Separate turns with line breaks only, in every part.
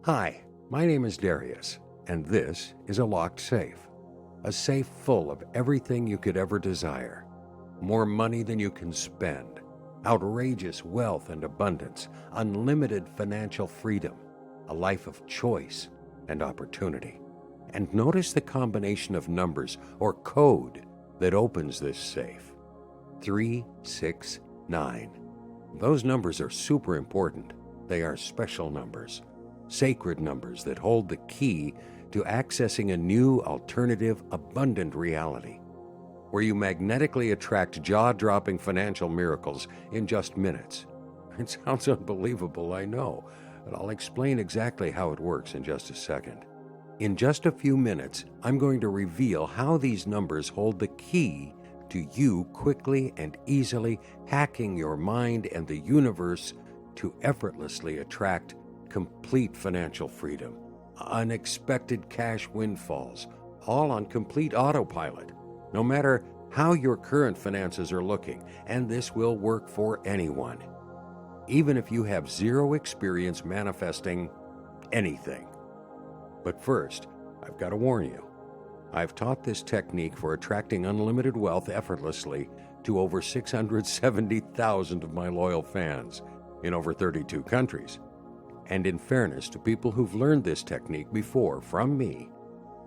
Hi, my name is Darius, and this is a locked safe. A safe full of everything you could ever desire. More money than you can spend. Outrageous wealth and abundance. Unlimited financial freedom. A life of choice and opportunity. And notice the combination of numbers or code that opens this safe. 369. Those numbers are super important. They are special numbers. Sacred numbers that hold the key to accessing a new, alternative, abundant reality, where you magnetically attract jaw-dropping financial miracles in just minutes. It sounds unbelievable, I know, but I'll explain exactly how it works in just a second. In just a few minutes, I'm going to reveal how these numbers hold the key to you quickly and easily hacking your mind and the universe to effortlessly attract complete financial freedom, unexpected cash windfalls, all on complete autopilot, no matter how your current finances are looking, and this will work for anyone, even if you have zero experience manifesting anything. But first, I've got to warn you. I've taught this technique for attracting unlimited wealth effortlessly to over 670,000 of my loyal fans in over 32 countries. And in fairness to people who've learned this technique before from me,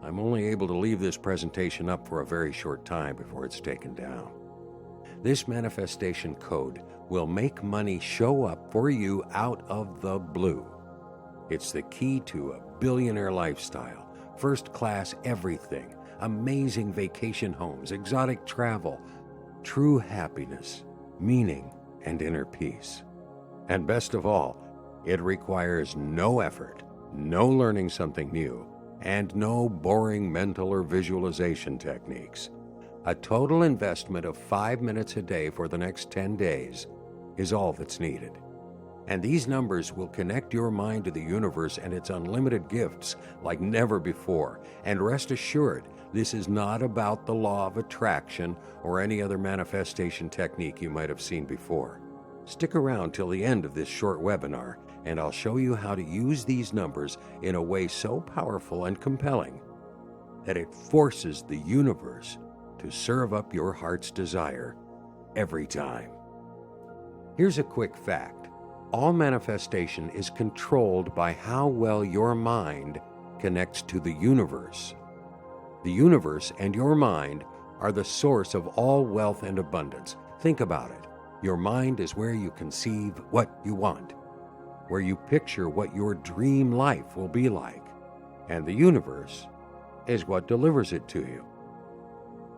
I'm only able to leave this presentation up for a very short time before it's taken down. This manifestation code will make money show up for you out of the blue. It's the key to a billionaire lifestyle, first-class everything, amazing vacation homes, exotic travel, true happiness, meaning, and inner peace. And best of all, it requires no effort, no learning something new, and no boring mental or visualization techniques. A total investment of 5 minutes a day for the next 10 days is all that's needed. And these numbers will connect your mind to the universe and its unlimited gifts like never before. And rest assured, this is not about the law of attraction or any other manifestation technique you might have seen before. Stick around till the end of this short webinar, and I'll show you how to use these numbers in a way so powerful and compelling that it forces the universe to serve up your heart's desire every time. Here's a quick fact. All manifestation is controlled by how well your mind connects to the universe. The universe and your mind are the source of all wealth and abundance. Think about it. Your mind is where you conceive what you want, where you picture what your dream life will be like, and the universe is what delivers it to you.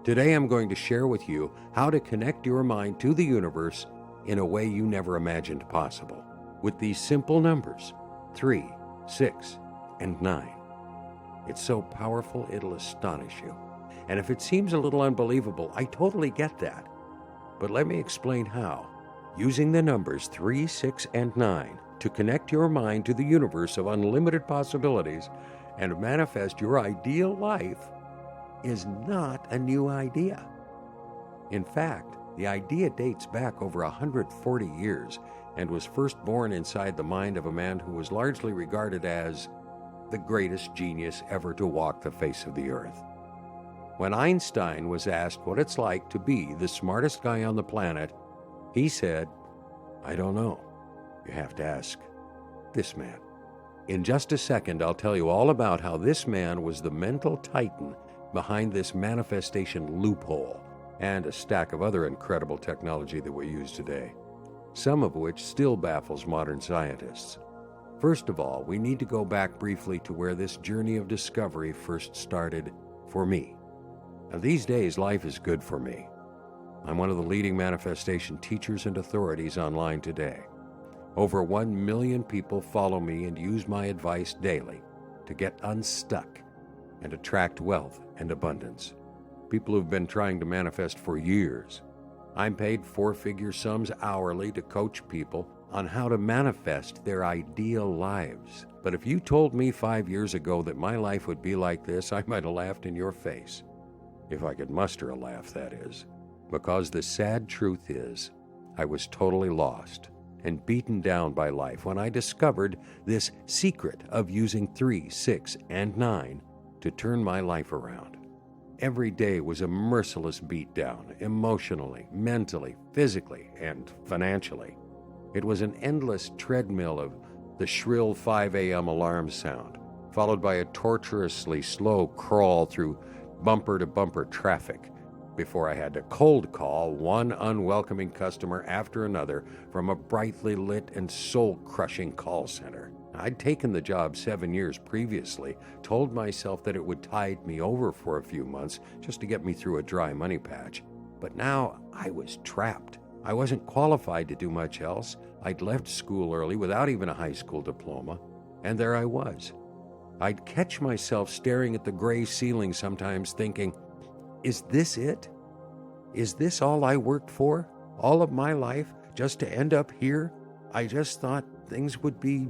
Today I'm going to share with you how to connect your mind to the universe in a way you never imagined possible, with these simple numbers, 3, 6, and 9. It's so powerful it'll astonish you. And if it seems a little unbelievable, I totally get that. But let me explain how. Using the numbers 3, 6, and 9 to connect your mind to the universe of unlimited possibilities and manifest your ideal life is not a new idea. In fact, the idea dates back over 140 years and was first born inside the mind of a man who was largely regarded as the greatest genius ever to walk the face of the earth. When Einstein was asked what it's like to be the smartest guy on the planet, he said, "I don't know. You have to ask this man." In just a second, I'll tell you all about how this man was the mental titan behind this manifestation loophole and a stack of other incredible technology that we use today, some of which still baffles modern scientists. First of all, we need to go back briefly to where this journey of discovery first started for me. Now, these days, life is good for me. I'm one of the leading manifestation teachers and authorities online today. Over 1 million people follow me and use my advice daily to get unstuck and attract wealth and abundance. People who've been trying to manifest for years. I'm paid 4-figure sums hourly to coach people on how to manifest their ideal lives. But if you told me 5 years ago that my life would be like this, I might have laughed in your face. If I could muster a laugh, that is. Because the sad truth is, I was totally lost. and beaten down by life when I discovered this secret of using 3, 6, and 9 to turn my life around. Every day was a merciless beatdown, emotionally, mentally, physically, and financially. It was an endless treadmill of the shrill 5 a.m. alarm sound, followed by a tortuously slow crawl through bumper-to-bumper traffic before I had to cold call one unwelcoming customer after another from a brightly lit and soul-crushing call center. I'd taken the job 7 years previously, told myself that it would tide me over for a few months just to get me through a dry money patch. But now I was trapped. I wasn't qualified to do much else. I'd left school early without even a high school diploma, and there I was. I'd catch myself staring at the gray ceiling sometimes thinking, is this it? Is this all I worked for? All of my life, just to end up here? I just thought things would be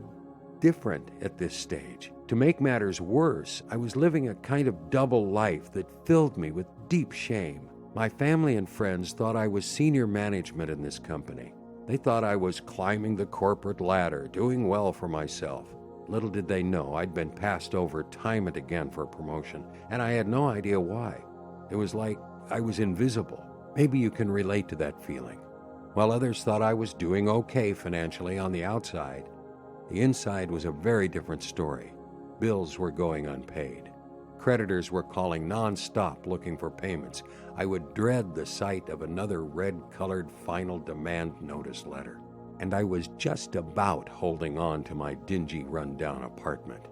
different at this stage. To make matters worse, I was living a kind of double life that filled me with deep shame. My family and friends thought I was senior management in this company. They thought I was climbing the corporate ladder, doing well for myself. Little did they know I'd been passed over time and again for a promotion, and I had no idea why. It was like I was invisible. Maybe you can relate to that feeling. While others thought I was doing okay financially on the outside, the inside was a very different story. Bills were going unpaid. Creditors were calling non-stop looking for payments. I would dread the sight of another red-colored final demand notice letter. And I was just about holding on to my dingy, run-down apartment.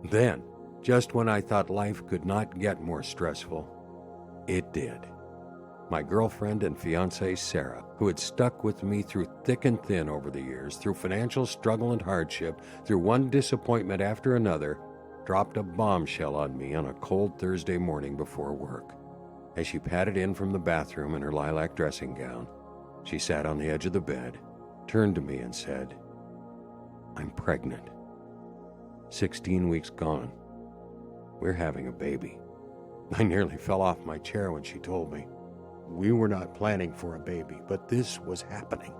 Then, just when I thought life could not get more stressful, it did. My girlfriend and fiancée, Sarah, who had stuck with me through thick and thin over the years, through financial struggle and hardship, through one disappointment after another, dropped a bombshell on me on a cold Thursday morning before work. As she padded in from the bathroom in her lilac dressing gown, she sat on the edge of the bed, turned to me and said, "I'm pregnant. 16 weeks gone. We're having a baby." I nearly fell off my chair when she told me. We were not planning for a baby, but this was happening.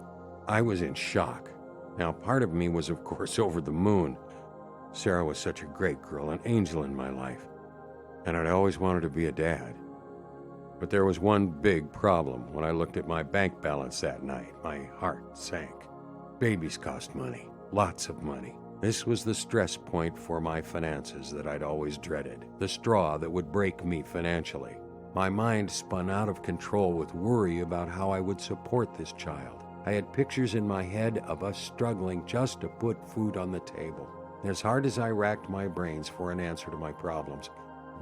I was in shock. Now, part of me was, of course, over the moon. Sarah was such a great girl, an angel in my life, and I'd always wanted to be a dad. But there was one big problem. When I looked at my bank balance that night, my heart sank. Babies cost money, lots of money. This was the stress point for my finances that I'd always dreaded, the straw that would break me financially. My mind spun out of control with worry about how I would support this child. I had pictures in my head of us struggling just to put food on the table. As hard as I racked my brains for an answer to my problems,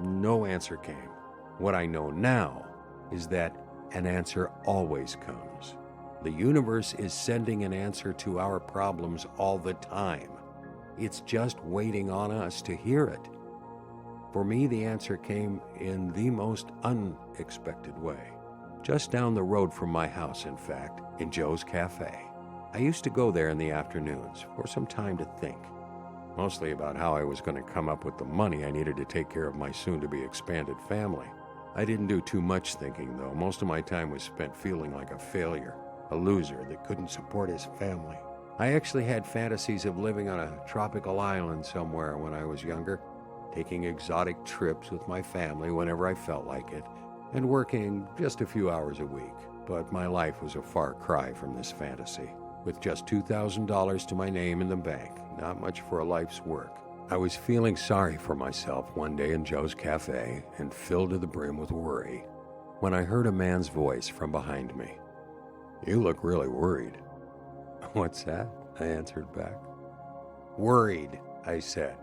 no answer came. What I know now is that an answer always comes. The universe is sending an answer to our problems all the time. It's just waiting on us to hear it. For me, the answer came in the most unexpected way. Just down the road from my house, in fact, in Joe's Cafe. I used to go there in the afternoons for some time to think, mostly about how I was going to come up with the money I needed to take care of my soon-to-be expanded family. I didn't do too much thinking, though. Most of my time was spent feeling like a failure, a loser that couldn't support his family. I actually had fantasies of living on a tropical island somewhere when I was younger, taking exotic trips with my family whenever I felt like it, and working just a few hours a week. But my life was a far cry from this fantasy. With just $2,000 to my name in the bank, not much for a life's work. I was feeling sorry for myself one day in Joe's Cafe and filled to the brim with worry when I heard a man's voice from behind me. "You look really worried." "What's that?" I answered back. "Worried," I said,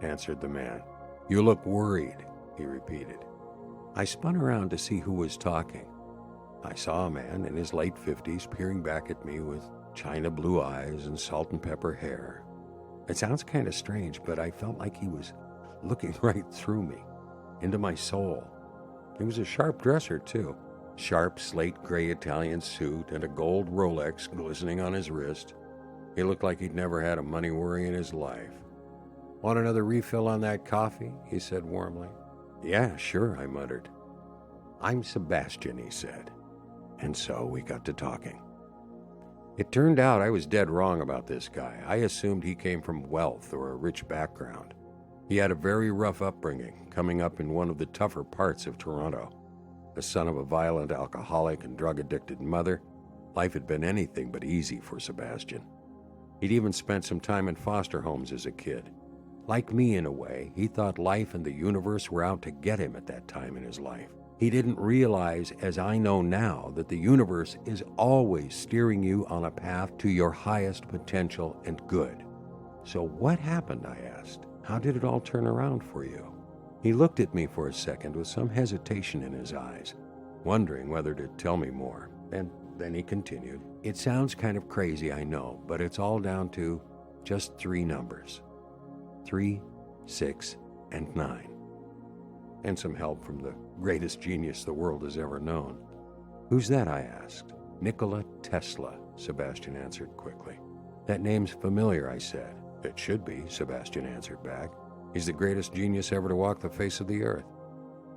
answered the man. "You look worried," he repeated. I spun around to see who was talking. I saw a man in his late 50s peering back at me with china blue eyes and salt and pepper hair. It sounds kind of strange, but I felt like he was looking right through me, into my soul. He was a sharp dresser, too. Sharp slate gray Italian suit and a gold Rolex glistening on his wrist. He looked like he'd never had a money worry in his life. "Want another refill on that coffee?" he said warmly. "Yeah, sure," I muttered. "I'm Sebastian," he said. And so we got to talking. It turned out I was dead wrong about this guy. I assumed he came from wealth or a rich background. He had a very rough upbringing, coming up in one of the tougher parts of Toronto. The son of a violent alcoholic and drug-addicted mother, life had been anything but easy for Sebastian. He'd even spent some time in foster homes as a kid. Like me in a way, he thought life and the universe were out to get him at that time in his life. He didn't realize, as I know now, that the universe is always steering you on a path to your highest potential and good. So what happened, I asked. How did it all turn around for you? He looked at me for a second with some hesitation in his eyes, wondering whether to tell me more. And then he continued, "It sounds kind of crazy, I know, but it's all down to just 3 numbers. 3, 6, and 9. And some help from the greatest genius the world has ever known." "Who's that?" I asked. "Nikola Tesla," Sebastian answered quickly. "That name's familiar," I said. "It should be," Sebastian answered back. "He's the greatest genius ever to walk the face of the earth."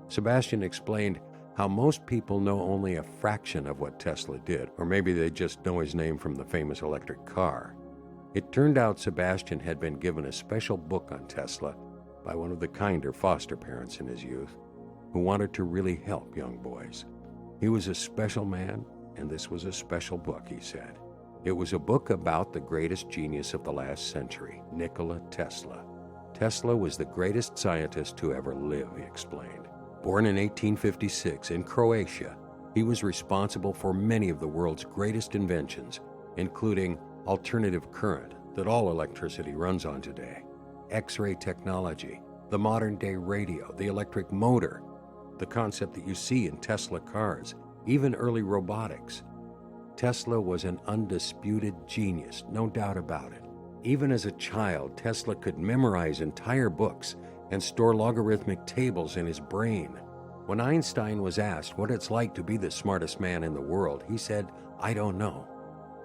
Sebastian explained how most people know only a fraction of what Tesla did, or maybe they just know his name from the famous electric car. It turned out Sebastian had been given a special book on Tesla by one of the kinder foster parents in his youth, who wanted to really help young boys. He was a special man, and this was a special book, he said. It was a book about the greatest genius of the last century, Nikola Tesla. Tesla was the greatest scientist to ever live, he explained. Born in 1856 in Croatia, he was responsible for many of the world's greatest inventions, including alternative current that all electricity runs on today, X-ray technology, the modern-day radio, the electric motor, the concept that you see in Tesla cars, even early robotics. Tesla was an undisputed genius, no doubt about it. Even as a child, Tesla could memorize entire books and store logarithmic tables in his brain. When Einstein was asked what it's like to be the smartest man in the world, he said, "I don't know.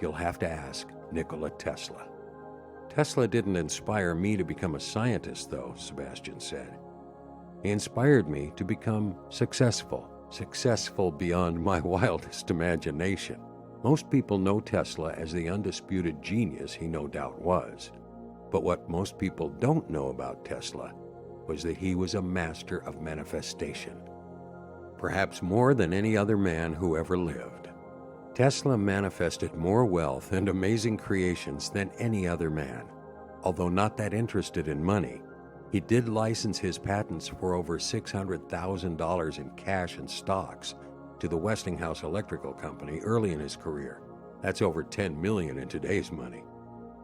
You'll have to ask Nikola Tesla." Tesla didn't inspire me to become a scientist, though, Sebastian said. He inspired me to become successful beyond my wildest imagination. Most people know Tesla as the undisputed genius he no doubt was. But what most people don't know about Tesla was that he was a master of manifestation, perhaps more than any other man who ever lived. Tesla manifested more wealth and amazing creations than any other man. Although not that interested in money, he did license his patents for over $600,000 in cash and stocks to the Westinghouse Electrical Company early in his career. That's over $10 million in today's money.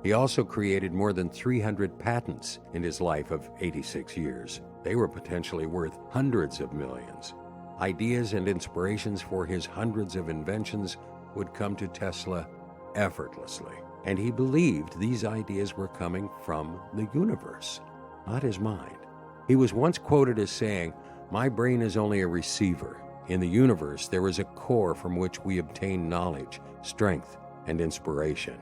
He also created more than 300 patents in his life of 86 years. They were potentially worth hundreds of millions. Ideas and inspirations for his hundreds of inventions would come to Tesla effortlessly, and he believed these ideas were coming from the universe, not his mind. He was once quoted as saying, "My brain is only a receiver. In the universe, there is a core from which we obtain knowledge, strength, and inspiration."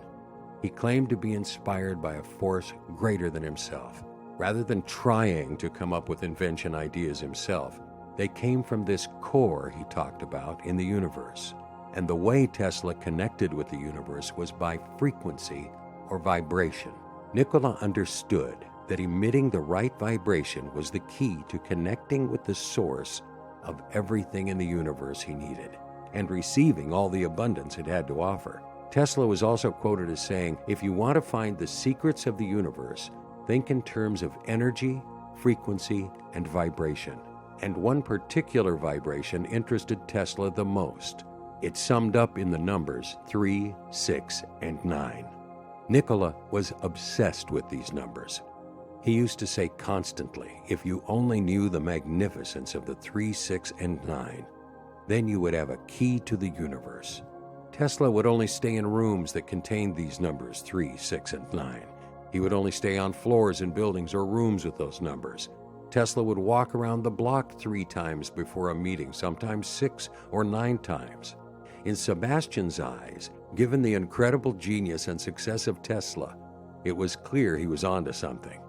He claimed to be inspired by a force greater than himself. Rather than trying to come up with invention ideas himself, they came from this core he talked about in the universe. And the way Tesla connected with the universe was by frequency or vibration. Nikola understood that emitting the right vibration was the key to connecting with the source of everything in the universe he needed, and receiving all the abundance it had to offer. Tesla was also quoted as saying, "If you want to find the secrets of the universe, think in terms of energy, frequency, and vibration." And one particular vibration interested Tesla the most. It summed up in the numbers 3, 6, and 9. Nikola was obsessed with these numbers. He used to say constantly, if you only knew the magnificence of the 3, 6, and 9, then you would have a key to the universe. Tesla would only stay in rooms that contained these numbers, 3, 6, and 9. He would only stay on floors in buildings or rooms with those numbers. Tesla would walk around the block 3 times before a meeting, sometimes 6 or 9 times. In Sebastian's eyes, given the incredible genius and success of Tesla, it was clear he was onto something.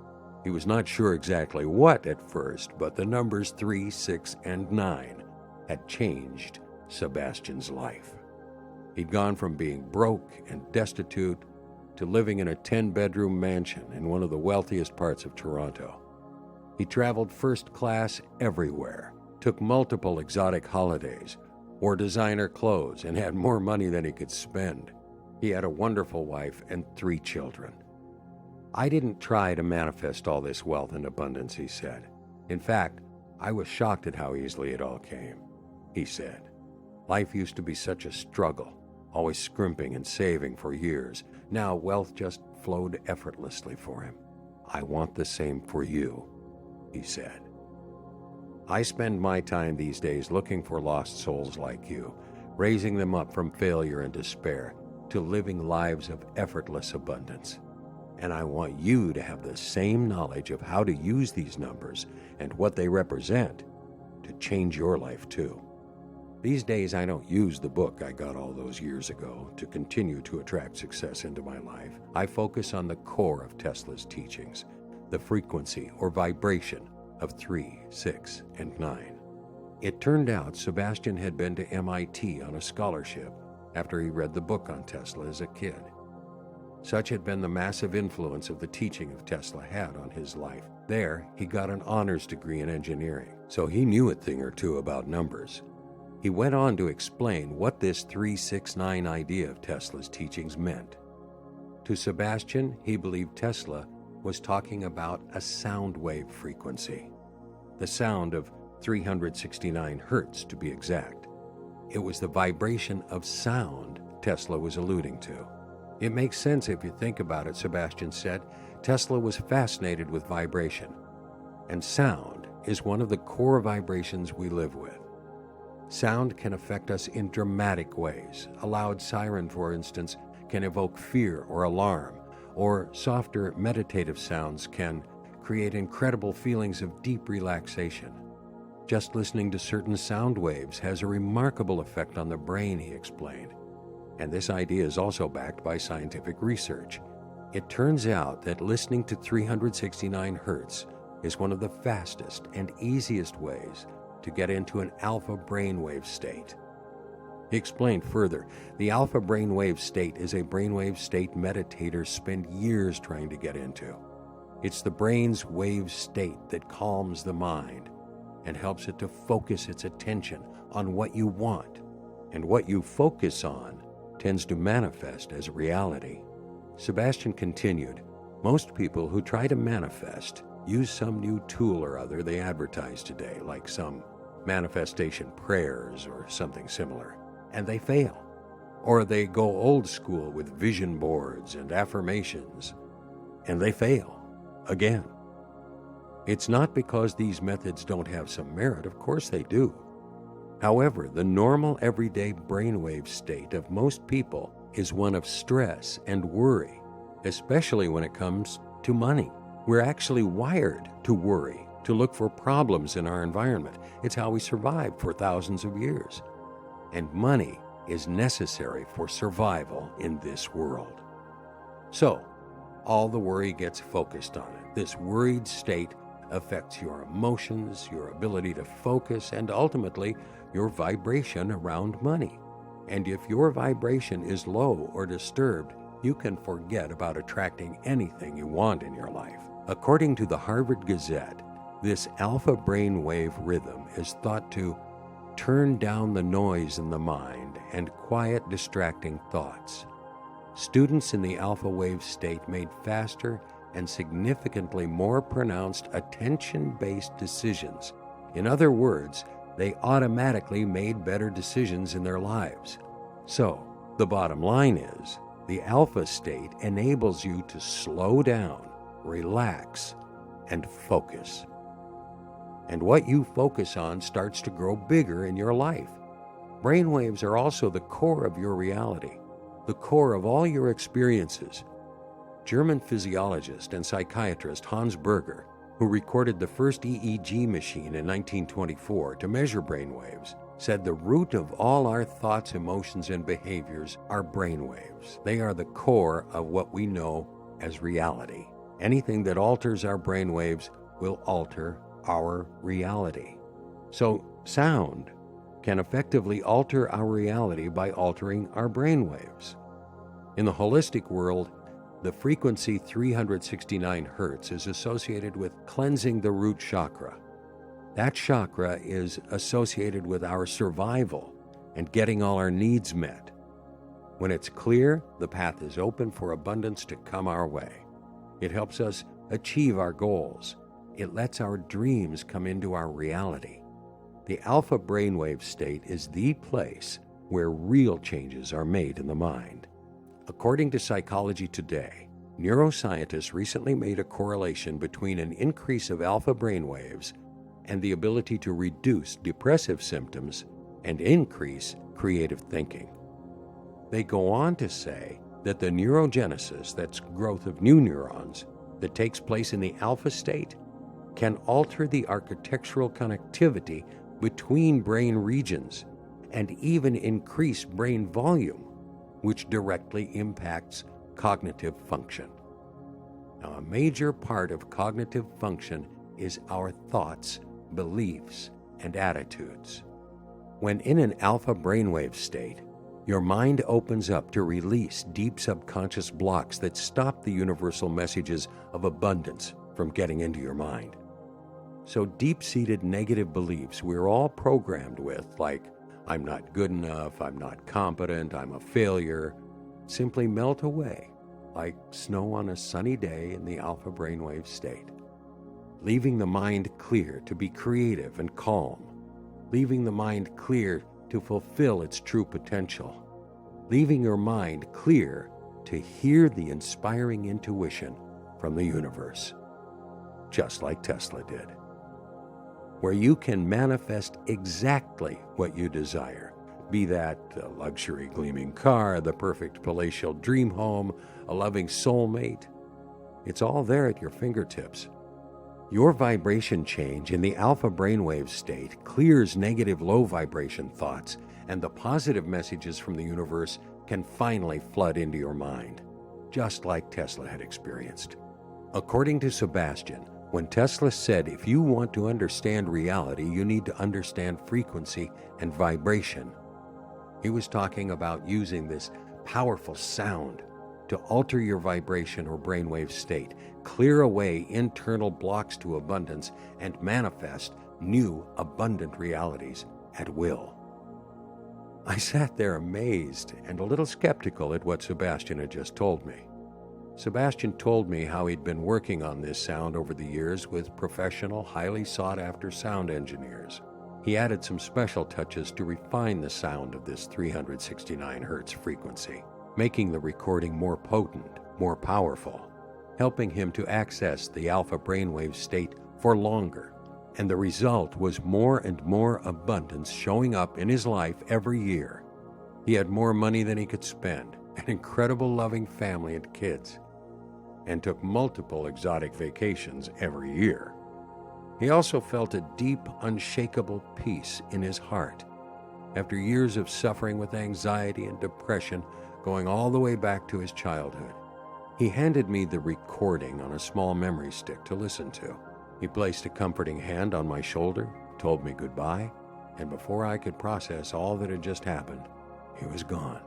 He was not sure exactly what at first, but the numbers 3, 6, and 9 had changed Sebastian's life. He'd gone from being broke and destitute to living in a 10-bedroom mansion in one of the wealthiest parts of Toronto. He traveled first class everywhere, took multiple exotic holidays, wore designer clothes, and had more money than he could spend. He had a wonderful wife and 3 children. "I didn't try to manifest all this wealth and abundance," he said. "In fact, I was shocked at how easily it all came," he said. "Life used to be such a struggle, always scrimping and saving for years. Now wealth just flowed effortlessly for him. I want the same for you," he said. "I spend my time these days looking for lost souls like you, raising them up from failure and despair to living lives of effortless abundance. And I want you to have the same knowledge of how to use these numbers and what they represent to change your life too. These days, I don't use the book I got all those years ago to continue to attract success into my life. I focus on the core of Tesla's teachings, the frequency or vibration of 3, 6, and 9. It turned out Sebastian had been to MIT on a scholarship after he read the book on Tesla as a kid. Such had been the massive influence of the teaching of Tesla had on his life. There, he got an honors degree in engineering, so he knew a thing or two about numbers. He went on to explain what this 369 idea of Tesla's teachings meant. To Sebastian, he believed Tesla was talking about a sound wave frequency, the sound of 369 hertz to be exact. It was the vibration of sound Tesla was alluding to. It makes sense if you think about it, Sebastian said. Tesla was fascinated with vibration, and sound is one of the core vibrations we live with. Sound can affect us in dramatic ways. A loud siren, for instance, can evoke fear or alarm, or softer meditative sounds can create incredible feelings of deep relaxation. Just listening to certain sound waves has a remarkable effect on the brain, he explained. And this idea is also backed by scientific research. It turns out that listening to 369 hertz is one of the fastest and easiest ways to get into an alpha brainwave state. He explained further, the alpha brainwave state is a brainwave state meditators spend years trying to get into. It's the brain's wave state that calms the mind and helps it to focus its attention on what you want, and what you focus on tends to manifest as reality. Sebastian continued, most people who try to manifest use some new tool or other they advertise today, like some manifestation prayers or something similar, and they fail. Or they go old school with vision boards and affirmations, and they fail again. It's not because these methods don't have some merit, of course they do. However, the normal everyday brainwave state of most people is one of stress and worry, especially when it comes to money. We're actually wired to worry, to look for problems in our environment. It's how we survived for thousands of years. And money is necessary for survival in this world. So, all the worry gets focused on it. This worried state affects your emotions, your ability to focus, and ultimately, your vibration around money. And if your vibration is low or disturbed, you can forget about attracting anything you want in your life. According to the Harvard Gazette, this alpha brainwave rhythm is thought to turn down the noise in the mind and quiet distracting thoughts. Students in the alpha wave state made faster and significantly more pronounced attention-based decisions. In other words, they automatically made better decisions in their lives. So, the bottom line is, the alpha state enables you to slow down, relax, and focus. And what you focus on starts to grow bigger in your life. Brainwaves are also the core of your reality, the core of all your experiences. German physiologist and psychiatrist Hans Berger, who recorded the first EEG machine in 1924 to measure brainwaves, said the root of all our thoughts, emotions, and behaviors are brainwaves. They are the core of what we know as reality. Anything that alters our brainwaves will alter our reality. So, sound can effectively alter our reality by altering our brainwaves. In the holistic world, the frequency 369 Hz is associated with cleansing the root chakra. That chakra is associated with our survival and getting all our needs met. When it's clear, the path is open for abundance to come our way. It helps us achieve our goals. It lets our dreams come into our reality. The alpha brainwave state is the place where real changes are made in the mind. According to Psychology Today, neuroscientists recently made a correlation between an increase of alpha brainwaves and the ability to reduce depressive symptoms and increase creative thinking. They go on to say that the neurogenesis, that's growth of new neurons, that takes place in the alpha state can alter the architectural connectivity between brain regions and even increase brain volume, which directly impacts cognitive function. Now, a major part of cognitive function is our thoughts, beliefs, and attitudes. When in an alpha brainwave state, your mind opens up to release deep subconscious blocks that stop the universal messages of abundance from getting into your mind. So deep-seated negative beliefs we're all programmed with, like, I'm not good enough, I'm not competent, I'm a failure, simply melt away like snow on a sunny day in the alpha brainwave state, leaving the mind clear to be creative and calm, leaving the mind clear to fulfill its true potential, leaving your mind clear to hear the inspiring intuition from the universe, just like Tesla did, where you can manifest exactly what you desire, be that a luxury gleaming car, the perfect palatial dream home, a loving soulmate. It's all there at your fingertips. Your vibration change in the alpha brainwave state clears negative low vibration thoughts, and the positive messages from the universe can finally flood into your mind, just like Tesla had experienced. According to Sebastian, when Tesla said, if you want to understand reality, you need to understand frequency and vibration, he was talking about using this powerful sound to alter your vibration or brainwave state, clear away internal blocks to abundance, and manifest new abundant realities at will. I sat there amazed and a little skeptical at what Sebastian had just told me. Sebastian told me how he'd been working on this sound over the years with professional, highly sought-after sound engineers. He added some special touches to refine the sound of this 369 Hz frequency, making the recording more potent, more powerful, helping him to access the alpha brainwave state for longer. And the result was more and more abundance showing up in his life every year. He had more money than he could spend, an incredible loving family and kids, and took multiple exotic vacations every year. He also felt a deep, unshakable peace in his heart after years of suffering with anxiety and depression going all the way back to his childhood. He handed me the recording on a small memory stick to listen to. He placed a comforting hand on my shoulder, told me goodbye, and before I could process all that had just happened, he was gone.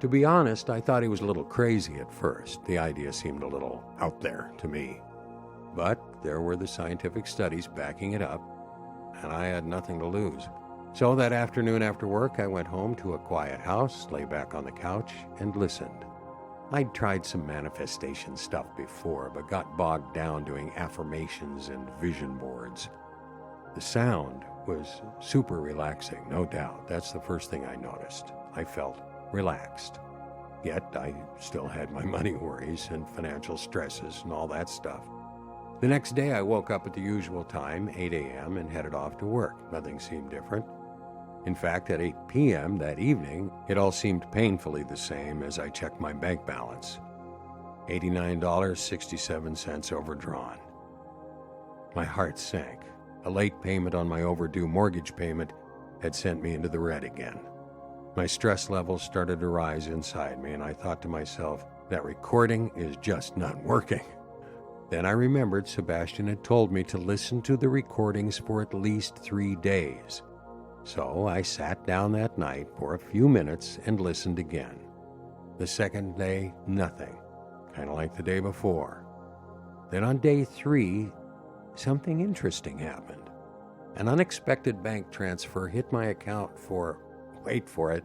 To be honest, I thought he was a little crazy at first. The idea seemed a little out there to me. But there were the scientific studies backing it up, and I had nothing to lose. So that afternoon after work, I went home to a quiet house, lay back on the couch, and listened. I'd tried some manifestation stuff before, but got bogged down doing affirmations and vision boards. The sound was super relaxing, no doubt. That's the first thing I noticed. I felt relaxed. Yet I still had my money worries and financial stresses and all that stuff. The next day I woke up at the usual time, 8 a.m., and headed off to work. Nothing seemed different. In fact, at 8 p.m. that evening, it all seemed painfully the same as I checked my bank balance. $89.67 overdrawn. My heart sank. A late payment on my overdue mortgage payment had sent me into the red again. My stress levels started to rise inside me, and I thought to myself, that recording is just not working. Then I remembered Sebastian had told me to listen to the recordings for at least 3 days. So I sat down that night for a few minutes and listened again. The second day, nothing, kind of like the day before. Then on day 3, something interesting happened. An unexpected bank transfer hit my account for, wait for it,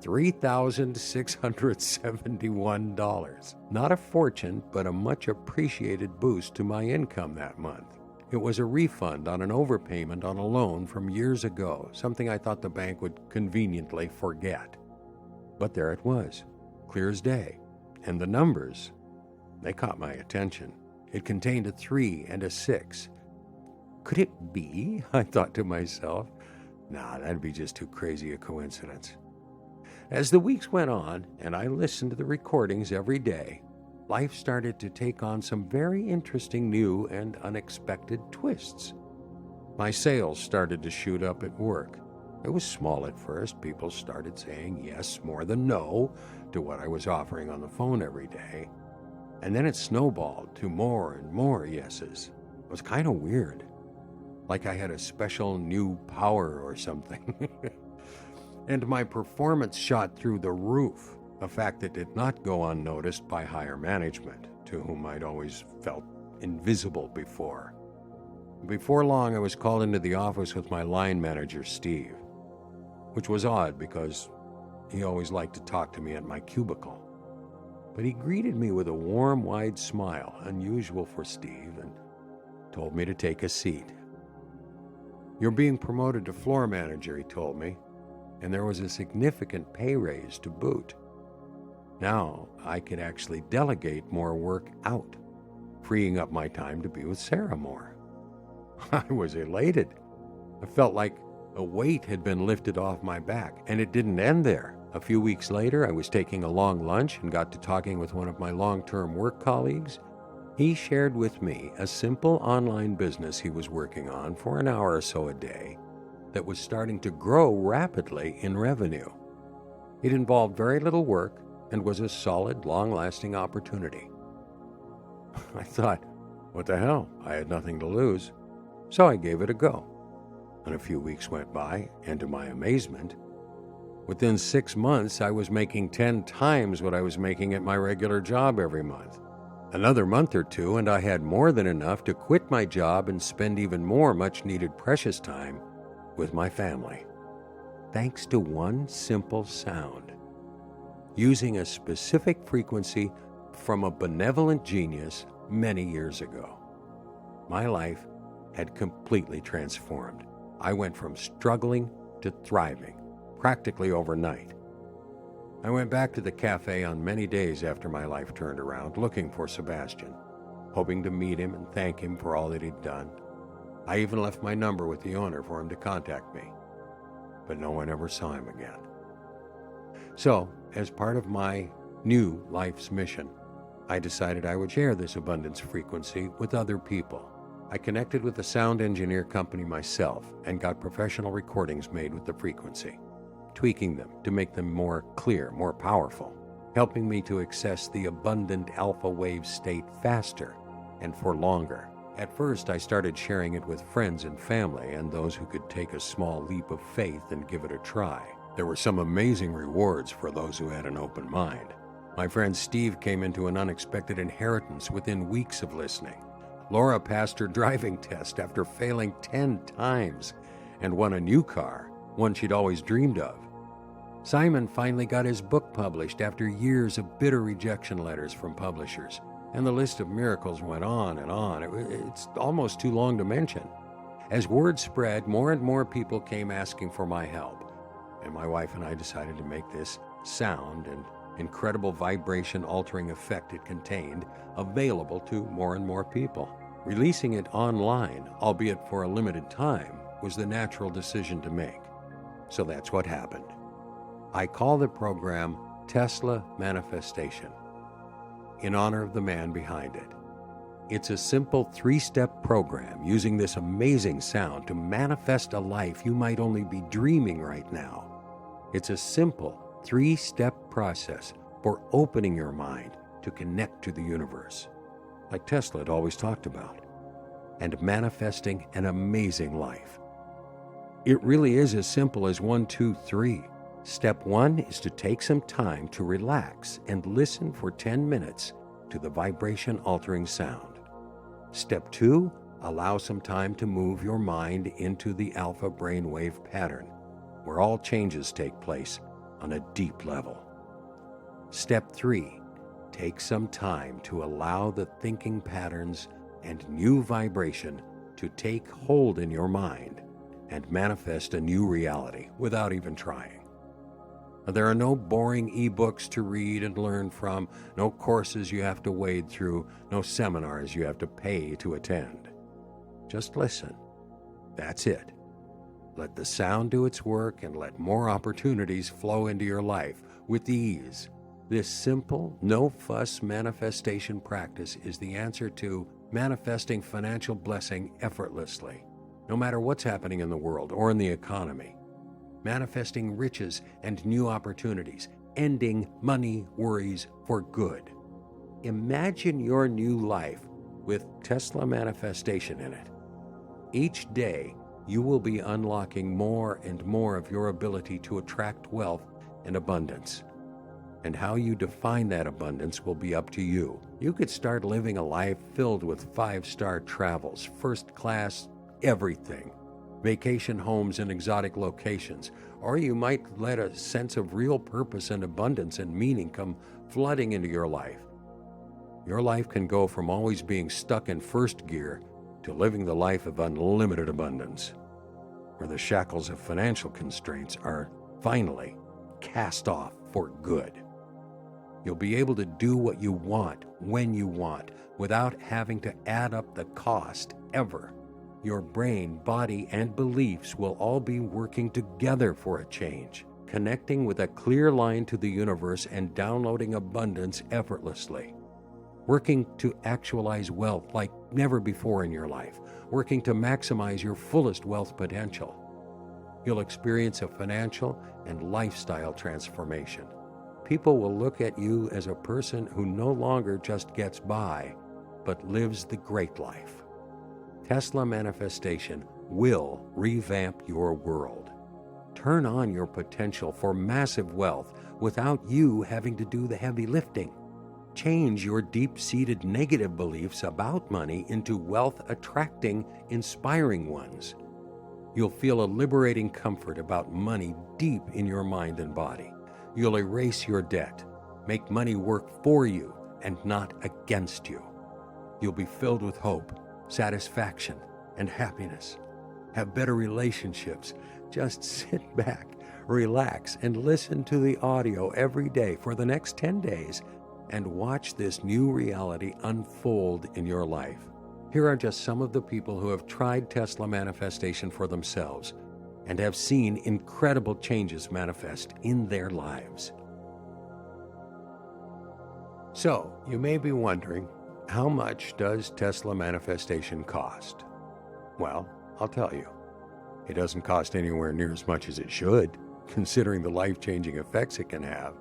$3,671. Not a fortune, but a much appreciated boost to my income that month. It was a refund on an overpayment on a loan from years ago, something I thought the bank would conveniently forget. But there it was, clear as day. And the numbers, they caught my attention. It contained a 3 and a 6. Could it be? I thought to myself. Nah, that'd be just too crazy a coincidence. As the weeks went on, and I listened to the recordings every day, life started to take on some very interesting new and unexpected twists. My sales started to shoot up at work. It was small at first. People started saying yes more than no to what I was offering on the phone every day. And then it snowballed to more and more yeses. It was kind of weird, like I had a special new power or something. And my performance shot through the roof, a fact that did not go unnoticed by higher management, to whom I'd always felt invisible before. Before long, I was called into the office with my line manager, Steve, which was odd because he always liked to talk to me at my cubicle. But he greeted me with a warm, wide smile, unusual for Steve, and told me to take a seat. "You're being promoted to floor manager," he told me, and there was a significant pay raise to boot. Now I could actually delegate more work out, freeing up my time to be with Sarah more. I was elated. I felt like a weight had been lifted off my back, and it didn't end there. A few weeks later, I was taking a long lunch and got to talking with one of my long-term work colleagues. He shared with me a simple online business he was working on for an hour or so a day that was starting to grow rapidly in revenue. It involved very little work and was a solid, long-lasting opportunity. I thought, what the hell? I had nothing to lose. So I gave it a go. And a few weeks went by, and to my amazement, within 6 months, I was making 10 times what I was making at my regular job every month. Another month or two, and I had more than enough to quit my job and spend even more much-needed precious time with my family, thanks to one simple sound. Using a specific frequency from a benevolent genius many years ago. My life had completely transformed. I went from struggling to thriving, practically overnight. I went back to the cafe on many days after my life turned around, looking for Sebastian, hoping to meet him and thank him for all that he'd done. I even left my number with the owner for him to contact me, but no one ever saw him again. So, as part of my new life's mission, I decided I would share this abundance frequency with other people. I connected with a sound engineer company myself and got professional recordings made with the frequency, tweaking them to make them more clear, more powerful, helping me to access the abundant alpha wave state faster and for longer. At first, I started sharing it with friends and family and those who could take a small leap of faith and give it a try. There were some amazing rewards for those who had an open mind. My friend Steve came into an unexpected inheritance within weeks of listening. Laura passed her driving test after failing 10 times and won a new car, one she'd always dreamed of. Simon finally got his book published after years of bitter rejection letters from publishers. And the list of miracles went on and on. It's almost too long to mention. As word spread, more and more people came asking for my help. And my wife and I decided to make this sound and incredible vibration-altering effect it contained available to more and more people. Releasing it online, albeit for a limited time, was the natural decision to make. So that's what happened. I call the program Tesla Manifestation, in honor of the man behind it. It's a simple 3-step program using this amazing sound to manifest a life you might only be dreaming right now. It's a simple 3-step process for opening your mind to connect to the universe, like Tesla had always talked about, and manifesting an amazing life. It really is as simple as 1, 2, 3. Step 1 is to take some time to relax and listen for 10 minutes to the vibration-altering sound. Step 2, allow some time to move your mind into the alpha brainwave pattern, where all changes take place on a deep level. Step 3, take some time to allow the thinking patterns and new vibration to take hold in your mind and manifest a new reality without even trying. There are no boring ebooks to read and learn from, no courses you have to wade through, no seminars you have to pay to attend. Just listen. That's it. Let the sound do its work and let more opportunities flow into your life with ease. This simple, no-fuss manifestation practice is the answer to manifesting financial blessing effortlessly, no matter what's happening in the world or in the economy. Manifesting riches and new opportunities, ending money worries for good. Imagine your new life with Tesla manifestation in it. Each day, you will be unlocking more and more of your ability to attract wealth and abundance. And how you define that abundance will be up to you. You could start living a life filled with 5-star travels, first class everything, vacation homes in exotic locations, or you might let a sense of real purpose and abundance and meaning come flooding into your life. Your life can go from always being stuck in first gear to living the life of unlimited abundance, where the shackles of financial constraints are finally cast off for good. You'll be able to do what you want, when you want, without having to add up the cost ever. Your brain, body, and beliefs will all be working together for a change, connecting with a clear line to the universe and downloading abundance effortlessly. Working to actualize wealth like never before in your life, working to maximize your fullest wealth potential. You'll experience a financial and lifestyle transformation. People will look at you as a person who no longer just gets by, but lives the great life. Tesla manifestation will revamp your world. Turn on your potential for massive wealth without you having to do the heavy lifting. Change your deep-seated negative beliefs about money into wealth-attracting, inspiring ones. You'll feel a liberating comfort about money deep in your mind and body. You'll erase your debt, make money work for you and not against you. You'll be filled with hope, satisfaction, and happiness. Have better relationships. Just sit back, relax, and listen to the audio every day for the next 10 days and watch this new reality unfold in your life. Here are just some of the people who have tried Tesla manifestation for themselves and have seen incredible changes manifest in their lives. So, you may be wondering, how much does Tesla manifestation cost? Well, I'll tell you. It doesn't cost anywhere near as much as it should, considering the life-changing effects it can have.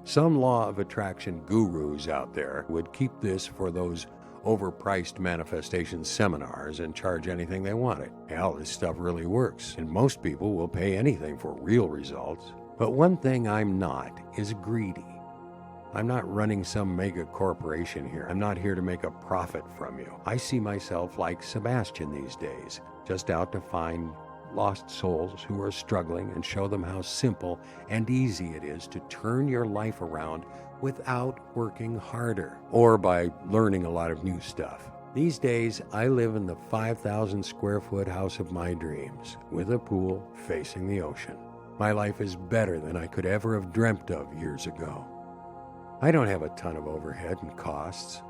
Some law of attraction gurus out there would keep this for those overpriced manifestation seminars and charge anything they wanted. Hell, this stuff really works, and most people will pay anything for real results. But one thing I'm not is greedy. I'm not running some mega corporation here. I'm not here to make a profit from you. I see myself like Sebastian these days, just out to find lost souls who are struggling and show them how simple and easy it is to turn your life around without working harder or by learning a lot of new stuff. These days, I live in the 5,000 square foot house of my dreams with a pool facing the ocean. My life is better than I could ever have dreamt of years ago. I don't have a ton of overhead and costs.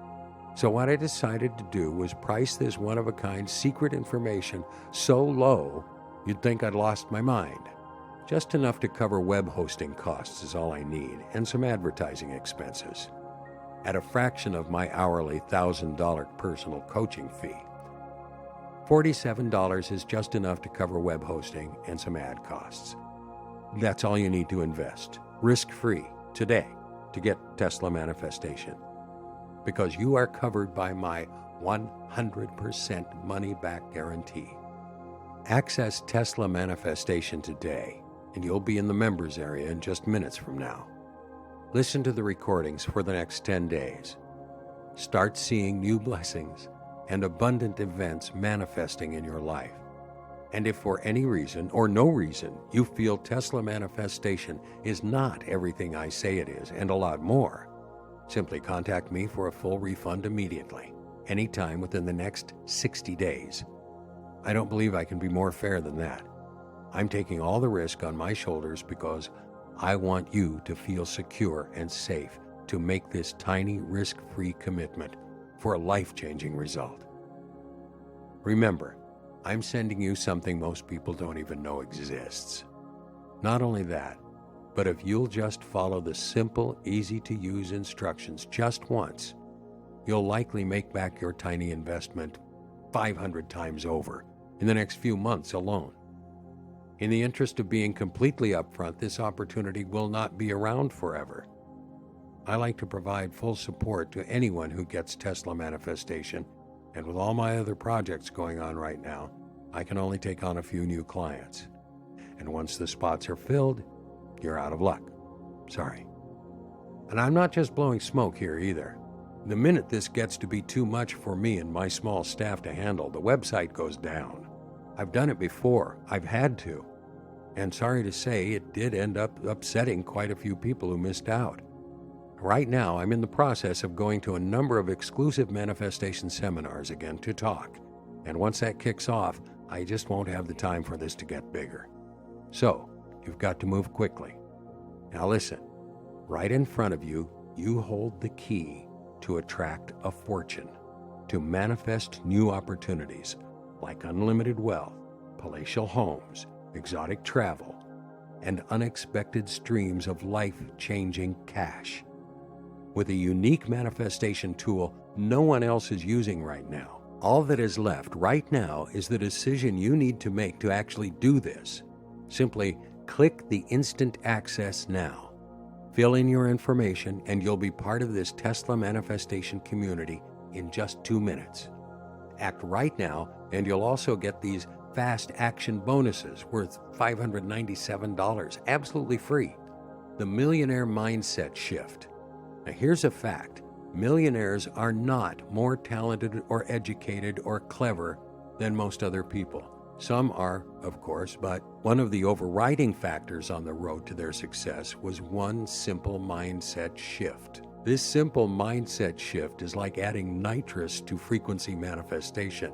So what I decided to do was price this one-of-a-kind secret information so low you'd think I'd lost my mind. Just enough to cover web hosting costs is all I need, and some advertising expenses, at a fraction of my hourly $1,000 personal coaching fee. $47 is just enough to cover web hosting and some ad costs. That's all you need to invest, risk-free, today, to get Tesla manifestation. Because you are covered by my 100% money-back guarantee. Access Tesla Manifestation today, and you'll be in the members area in just minutes from now. Listen to the recordings for the next 10 days. Start seeing new blessings and abundant events manifesting in your life. And if for any reason or no reason you feel Tesla Manifestation is not everything I say it is and a lot more, simply contact me for a full refund immediately, anytime within the next 60 days. I don't believe I can be more fair than that. I'm taking all the risk on my shoulders because I want you to feel secure and safe to make this tiny risk-free commitment for a life-changing result. Remember, I'm sending you something most people don't even know exists. Not only that, but if you'll just follow the simple, easy-to-use instructions just once, you'll likely make back your tiny investment 500 times over in the next few months alone. In the interest of being completely upfront, this opportunity will not be around forever. I like to provide full support to anyone who gets Tesla Manifestation, and with all my other projects going on right now, I can only take on a few new clients. And once the spots are filled, you're out of luck. Sorry. And I'm not just blowing smoke here either. The minute this gets to be too much for me and my small staff to handle, the website goes down. I've done it before. I've had to. And sorry to say, it did end up upsetting quite a few people who missed out. Right now, I'm in the process of going to a number of exclusive manifestation seminars again to talk. And once that kicks off, I just won't have the time for this to get bigger. So, you've got to move quickly. Now listen, right in front of you, you hold the key to attract a fortune, to manifest new opportunities like unlimited wealth, palatial homes, exotic travel, and unexpected streams of life-changing cash. With a unique manifestation tool no one else is using right now, all that is left right now is the decision you need to make to actually do this. Simply click the instant access now. Fill in your information and you'll be part of this Tesla Manifestation community in just 2 minutes. Act right now and you'll also get these fast action bonuses worth $597, absolutely free. The Millionaire Mindset Shift. Now here's a fact. Millionaires are not more talented or educated or clever than most other people. Some are, of course, but one of the overriding factors on the road to their success was one simple mindset shift. This simple mindset shift is like adding nitrous to frequency manifestation.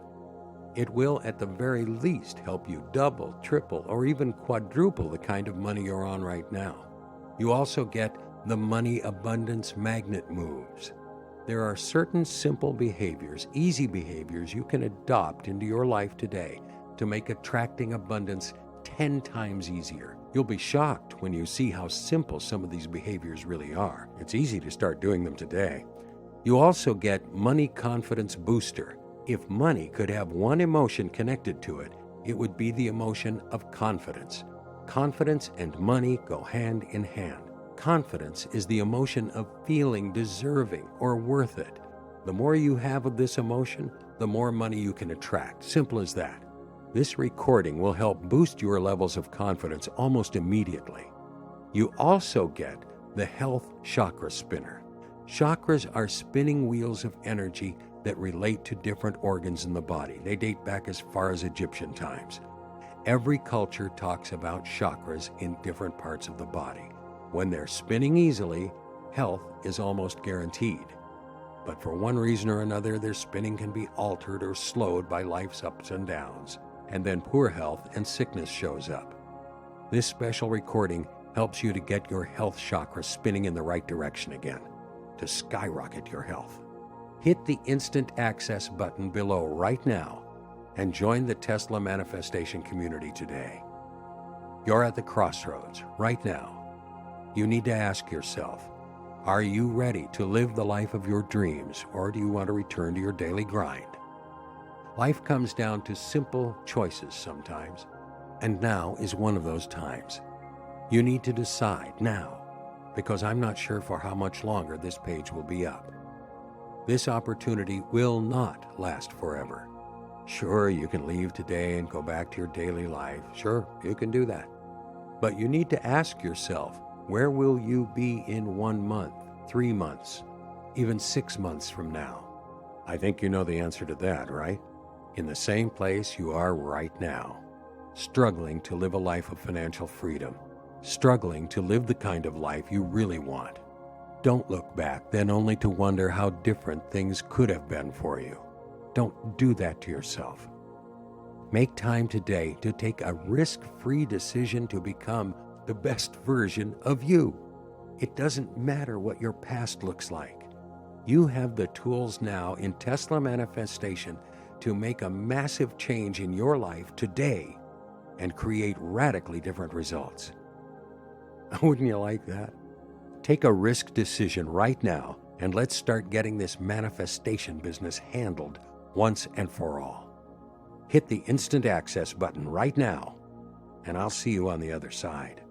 It will, at the very least, help you double, triple, or even quadruple the kind of money you're on right now. You also get the money abundance magnet moves. There are certain simple behaviors, easy behaviors you can adopt into your life today to make attracting abundance 10 times easier. You'll be shocked when you see how simple some of these behaviors really are. It's easy to start doing them today. You also get Money Confidence Booster. If money could have one emotion connected to it, it would be the emotion of confidence. Confidence and money go hand in hand. Confidence is the emotion of feeling deserving or worth it. The more you have of this emotion, the more money you can attract. Simple as that. This recording will help boost your levels of confidence almost immediately. You also get the Health Chakra Spinner. Chakras are spinning wheels of energy that relate to different organs in the body. They date back as far as Egyptian times. Every culture talks about chakras in different parts of the body. When they're spinning easily, health is almost guaranteed. But for one reason or another, their spinning can be altered or slowed by life's ups and downs, and then poor health and sickness shows up. This special recording helps you to get your health chakra spinning in the right direction again, to skyrocket your health. Hit the instant access button below right now and join the Tesla Manifestation community today. You're at the crossroads right now. You need to ask yourself, are you ready to live the life of your dreams, or do you want to return to your daily grind? Life comes down to simple choices sometimes, and now is one of those times. You need to decide now, because I'm not sure for how much longer this page will be up. This opportunity will not last forever. Sure, you can leave today and go back to your daily life. Sure, you can do that. But you need to ask yourself, where will you be in 1 month, 3 months, even 6 months from now? I think you know the answer to that, right? In the same place you are right now, struggling to live a life of financial freedom, struggling to live the kind of life you really want. Don't look back then only to wonder how different things could have been for you. Don't do that to yourself. Make time today to take a risk-free decision to become the best version of you. It doesn't matter what your past looks like. You have the tools now in Tesla Manifestation to make a massive change in your life today and create radically different results. Wouldn't you like that? Take a risk decision right now and let's start getting this manifestation business handled once and for all. Hit the instant access button right now, and I'll see you on the other side.